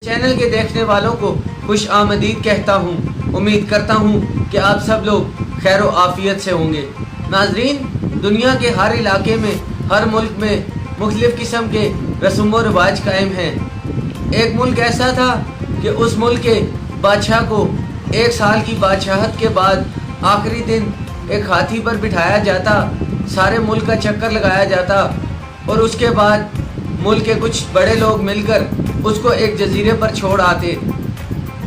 Channel के देखने वालों को खुश आमदीद कहता हूँ। उम्मीद करता हूँ कि आप सब लोग खैर व आफियत से होंगे। नाजरीन, दुनिया के हर इलाके में, हर मुल्क में मुख्तलिफ़ किस्म के रस्म व रिवाज कायम हैं। एक मुल्क ऐसा था कि उस मुल्क के बादशाह को 1 साल की बादशाहत के बाद आखिरी दिन एक हाथी पर बिठाया जाता, सारे मुल्क का चक्कर लगाया जाता और उसके बाद मुल्क के कुछ बड़े लोग मिलकर उसको एक जजीरे पर छोड़ आते।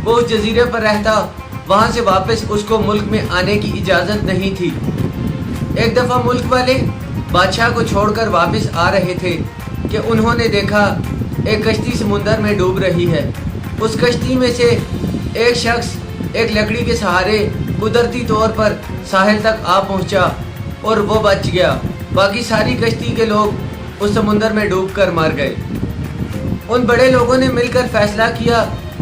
वो उस जजीरे पर रहता, वहाँ से वापस उसको मुल्क में आने की इजाज़त नहीं थी। एक दफ़ा मुल्क वाले बादशाह को छोड़कर वापस आ रहे थे कि उन्होंने देखा एक कश्ती समुंदर में डूब रही है। उस कश्ती में से एक शख्स एक लकड़ी के सहारे कुदरती तौर पर साहिल तक आ पहुँचा और वो बच गया। बाकी सारी कश्ती के लोग उस समुंदर में डूबकर मर गए। उन बड़े लोगों ने मिलकर फैसला किया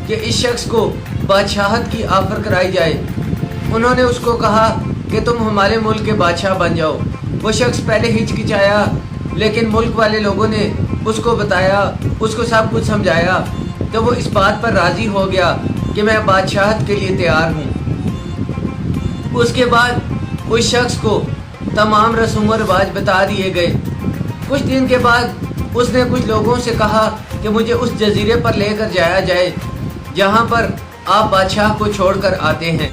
कि इस शख्स को बादशाहत की ऑफ़र कराई जाए। उन्होंने उसको कहा कि तुम हमारे मुल्क के बादशाह बन जाओ। वो शख्स पहले हिचकिचाया, लेकिन मुल्क वाले लोगों ने उसको बताया, उसको सब कुछ समझाया, तो वो इस बात पर राज़ी हो गया कि मैं बादशाहत के लिए तैयार हूँ। उसके बाद उस शख्स को तमाम रस्म व रिवाज बता दिए गए। कुछ दिन के बाद उसने कुछ लोगों से कहा कि मुझे उस जजीरे पर लेकर जाया जाए जहाँ पर आप बादशाह को छोड़कर आते हैं।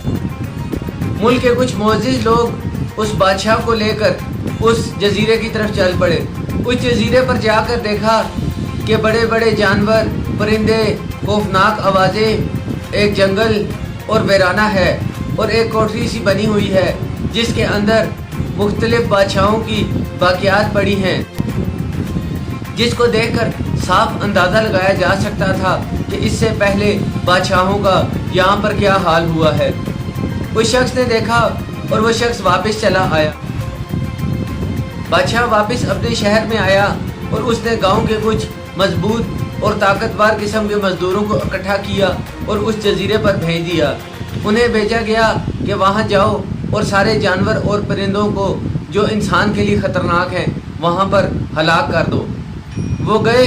मुल्क के कुछ मोअज़्ज़िज़ लोग उस बादशाह को लेकर उस जजीरे की तरफ चल पड़े। उस जजीरे पर जाकर देखा कि बड़े बड़े जानवर, परिंदे, खौफनाक आवाज़ें, एक जंगल और वीराना है और एक कोठरी सी बनी हुई है जिसके अंदर मुख्तलिफ बादशाहों की बाक़ियात पड़ी हैं, जिसको देखकर साफ अंदाज़ा लगाया जा सकता था कि इससे पहले बादशाहों का यहाँ पर क्या हाल हुआ है। उस शख्स ने देखा और वो शख्स वापस चला आया। बादशाह वापस अपने शहर में आया और उसने गांव के कुछ मजबूत और ताकतवर किस्म के मज़दूरों को इकट्ठा किया और उस जजीरे पर भेज दिया। उन्हें भेजा गया कि वहाँ जाओ और सारे जानवर और परिंदों को जो इंसान के लिए ख़तरनाक हैं वहाँ पर हलाक कर दो। वो गए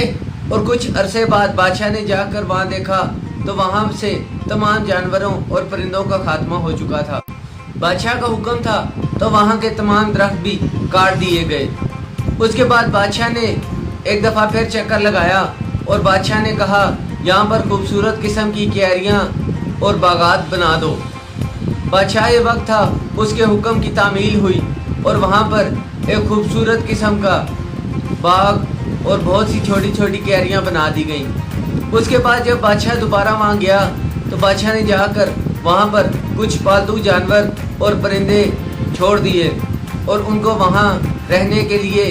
और कुछ अरसे बाद बादशाह ने जाकर वहाँ देखा तो वहाँ से तमाम जानवरों और परिंदों का खात्मा हो चुका था। बादशाह का हुक्म था तो वहाँ के तमाम दरख्त भी काट दिए गए। उसके बाद बादशाह ने एक दफ़ा फिर चक्कर लगाया और बादशाह ने कहा यहाँ पर खूबसूरत किस्म की क्यारियाँ और बागात बना दो। बादशाह ये वक्त था उसके हुक्म की तामील हुई और वहाँ पर एक खूबसूरत किस्म का बाग और बहुत सी छोटी छोटी क्यारियाँ बना दी गईं। उसके बाद जब बादशाह दोबारा वहाँ गया तो बादशाह ने जाकर वहाँ पर कुछ पालतू जानवर और परिंदे छोड़ दिए और उनको वहाँ रहने के लिए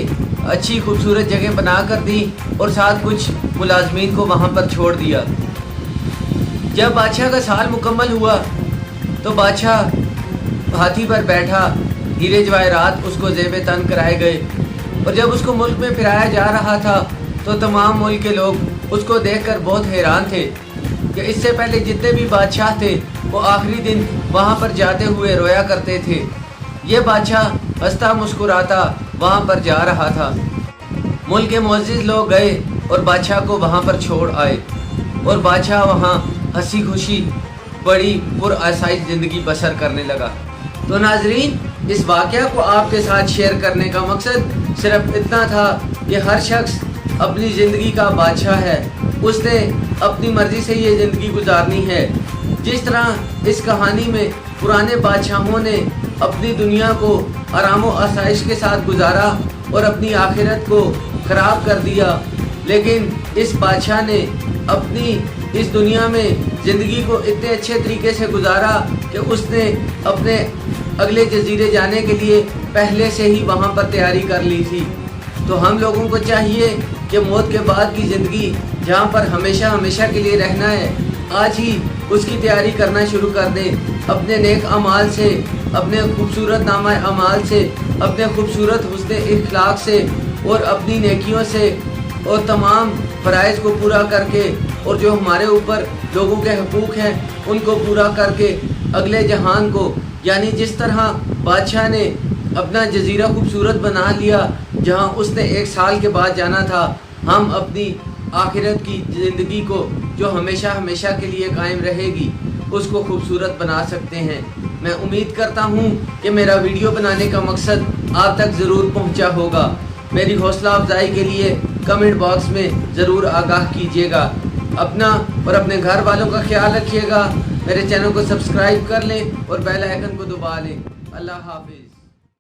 अच्छी खूबसूरत जगह बना कर दी और साथ कुछ मुलाजमीन को वहाँ पर छोड़ दिया। जब बादशाह का साल मुकम्मल हुआ तो बादशाह हाथी पर बैठा, हीरे जवाहरात उसको ज़ेब तन कराए गए और जब उसको मुल्क में फिराया जा रहा था तो तमाम मुल्क के लोग उसको देखकर बहुत हैरान थे कि इससे पहले जितने भी बादशाह थे वो आखिरी दिन वहाँ पर जाते हुए रोया करते थे। ये बादशाह हंसता मुस्कुराता वहाँ पर जा रहा था। मुल्क के मुअज़्ज़िज़ लोग गए और बादशाह को वहाँ पर छोड़ आए और बादशाह वहाँ हंसी खुशी बड़ी पुरआसाइश ज़िंदगी बसर करने लगा। तो नाजरीन, इस वाक़या को आपके साथ शेयर करने का मकसद सिर्फ इतना था कि हर शख्स अपनी ज़िंदगी का बादशाह है, उसने अपनी मर्ज़ी से ये ज़िंदगी गुजारनी है। जिस तरह इस कहानी में पुराने बादशाहों ने अपनी दुनिया को आराम व आसाइश के साथ गुजारा और अपनी आखिरत को ख़राब कर दिया, लेकिन इस बादशाह ने अपनी इस दुनिया में ज़िंदगी को इतने अच्छे तरीके से गुजारा कि उसने अपने अगले जजीरे जाने के लिए पहले से ही वहाँ पर तैयारी कर ली थी। तो हम लोगों को चाहिए कि मौत के बाद की ज़िंदगी जहाँ पर हमेशा हमेशा के लिए रहना है, आज ही उसकी तैयारी करना शुरू कर दें। अपने नेक अमाल से, अपने खूबसूरत नामा अमाल से, अपने खूबसूरत हुस्न इखलाक से और अपनी नेकियों से और तमाम फ़राइज़ को पूरा करके और जो हमारे ऊपर लोगों के हकूक़ हैं उनको पूरा करके अगले जहान को, यानी जिस तरह बादशाह ने अपना जजीरा खूबसूरत बना लिया जहां उसने 1 साल के बाद जाना था, हम अपनी आखिरत की ज़िंदगी को जो हमेशा हमेशा के लिए कायम रहेगी उसको खूबसूरत बना सकते हैं। मैं उम्मीद करता हूँ कि मेरा वीडियो बनाने का मकसद आप तक ज़रूर पहुँचा होगा। मेरी हौसला अफजाई के लिए कमेंट बॉक्स में ज़रूर आगाह कीजिएगा। अपना और अपने घर वालों का ख्याल रखिएगा। मेरे चैनल को सब्सक्राइब कर लें और बेल आइकन को दबा लें। अल्लाह हाफिज़।